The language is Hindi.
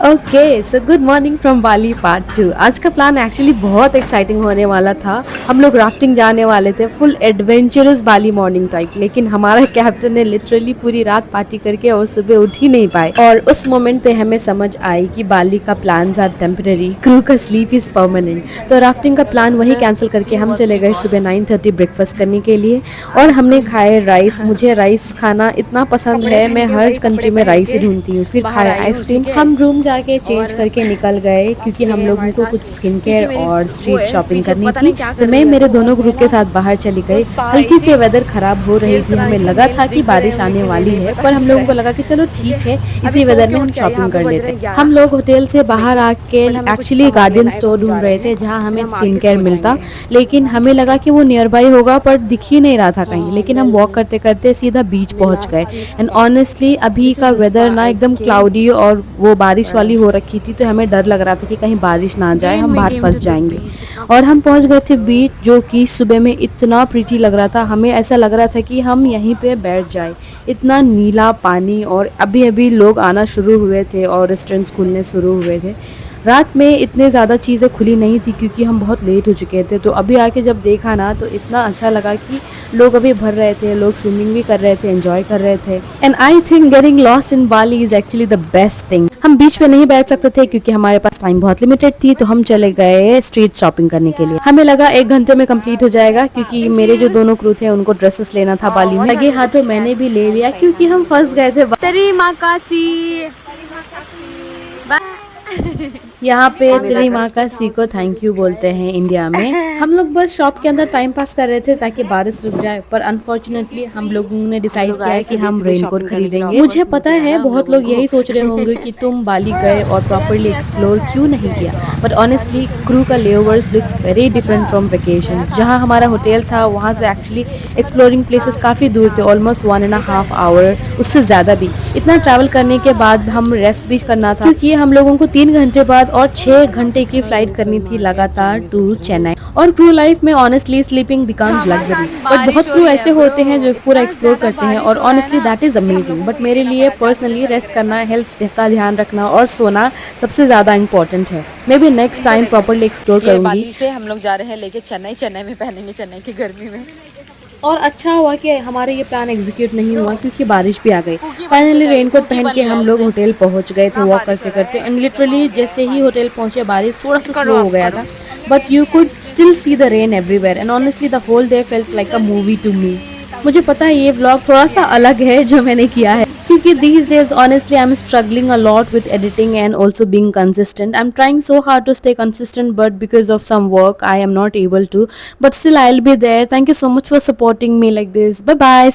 Okay, so good morning from Bali part 2। आज का प्लान एक्चुअली बहुत एक्साइटिंग होने वाला था। हम लोग राफ्टिंग जाने वाले थे, फुल एडवेंचरस बाली मॉर्निंग टाइप। लेकिन हमारा कैप्टन ने लिटरली पूरी रात पार्टी करके और सुबह उठ ही नहीं पाए। और उस मोमेंट पे हमें समझ आई कि बाली का प्लान्स आर टेम्पररी, क्रू का स्लीप इज परमानेंट। तो राफ्टिंग का प्लान वही कैंसिल करके हम चले गए सुबह 9:30 ब्रेकफास्ट करने के लिए। और हमने खाए राइस। मुझे राइस खाना इतना पसंद है, मैं हर कंट्री में राइस ही ढूंढती हूँ। फिर खाए आइसक्रीम। हम रूम जाके चेंज करके निकल गए क्योंकि हम लोगों को कुछ स्किन केयर और स्ट्रीट शॉपिंग करनी थी। तो मैं मेरे दोनों ग्रुप के साथ बाहर चली गई। हल्की सी वेदर खराब हो रही थी, हमें लगा था कि बारिश आने वाली है, पर हम लोगों को लगा कि चलो ठीक है, इसी वेदर में हम शॉपिंग कर लेते। हम लोग होटल से बाहर आके एक्चुअली गार्डन स्टोर ढूंढ रहे थे जहाँ हमें स्किन केयर मिलता। लेकिन हमें लगा कि वो नियर बाई होगा, पर दिख ही नहीं रहा था कहीं। लेकिन हम वॉक करते करते सीधा बीच पहुंच गए। एंड ऑनेस्टली अभी का वेदर ना एकदम क्लाउडी और वो बारिश वाली हो रखी थी, तो हमें डर लग रहा था कि कहीं बारिश ना आ जाए, हम बाहर फंस जाएंगे। और हम पहुंच गए थे बीच, जो कि सुबह में इतना प्रीटी लग रहा था। हमें ऐसा लग रहा था कि हम यहीं पे बैठ जाए। इतना नीला पानी, और अभी अभी लोग आना शुरू हुए थे और रेस्टोरेंट्स खुलने शुरू हुए थे। रात में इतने ज़्यादा चीज़ें खुली नहीं थी क्योंकि हम बहुत लेट हो चुके थे। तो अभी आके जब देखा ना, तो इतना अच्छा लगा कि लोग अभी भर रहे थे, लोग स्विमिंग भी कर रहे थे, एंजॉय कर रहे थे। And I think getting lost in Bali is actually the best thing. हम बीच पे नहीं बैठ सकते थे क्योंकि हमारे पास टाइम बहुत लिमिटेड थी, तो हम चले गए स्ट्रीट शॉपिंग करने के लिए। हमें लगा 1 घंटे में कंप्लीट हो जाएगा क्योंकि मेरे जो दोनों क्रू थे उनको ड्रेसेस लेना था बाली में। लगे हाथों मैंने भी ले लिया क्योंकि हम फंस गए थे। Terima kasih. यहाँ पे तेरी माँ का सी को थैंक यू बोलते हैं इंडिया में। हम लोग बस शॉप के अंदर टाइम पास कर रहे थे ताकि बारिश रुक जाए, पर अनफॉर्चुनेटली हम लोगों ने डिसाइड किया कि हम रेनकोट खरीदेंगे। मुझे पता है बहुत लोग यही सोच रहे होंगे कि तुम बाली गए और प्रॉपरली एक्सप्लोर क्यों नहीं किया, बट ऑनेस्टली क्रू का layovers looks very different from vacations. जहाँ हमारा होटल था वहाँ से एक्चुअली एक्सप्लोरिंग प्लेसेस काफ़ी दूर थे, ऑलमोस्ट 1.5 आवर, उससे ज़्यादा भी। इतना ट्रैवल करने के बाद हम रेस्ट भी करना था क्योंकि हम लोगों को 3 घंटे बाद और 6 घंटे की फ्लाइट करनी थी लगातार टू चेन्नई। और क्रू लाइफ में honestly sleeping becomes luxury, but बहुत क्रू ऐसे होते हैं जो पूरा एक्सप्लोर करते हैं, और honestly that is amazing. But मेरे लिए पर्सनली रेस्ट करना, हेल्थ का ध्यान रखना और सोना सबसे ज़्यादा इंपॉर्टेंट है। May be next time properly explore करूंगी। बाली से हम लोग जा रहे हैं लेके चेन्नई। चेन्नई में पहनेंगे चेन्नई की गर्मी में। और अच्छा हुआ कि हमारे ये प्लान एग्जीक्यूट नहीं हुआ क्योंकि बारिश भी आ गई। फाइनली रेनकोट पहन के हम लोग होटल पहुंच गए थे वॉक करते करते। एंड लिटरली जैसे ही होटल पहुंचे बारिश थोड़ा सा स्लो हो गया था, but you could still see the rain everywhere. And honestly the whole day felt like a movie to me. मुझे पता है ये व्लॉग थोड़ा सा अलग है जो मैंने किया है क्योंकि these days honestly I'm struggling a lot with editing and also being consistent. I'm trying so hard to stay consistent, but because of some work I am not able to, but still I'll be there. Thank you so much for supporting me like this. Bye bye.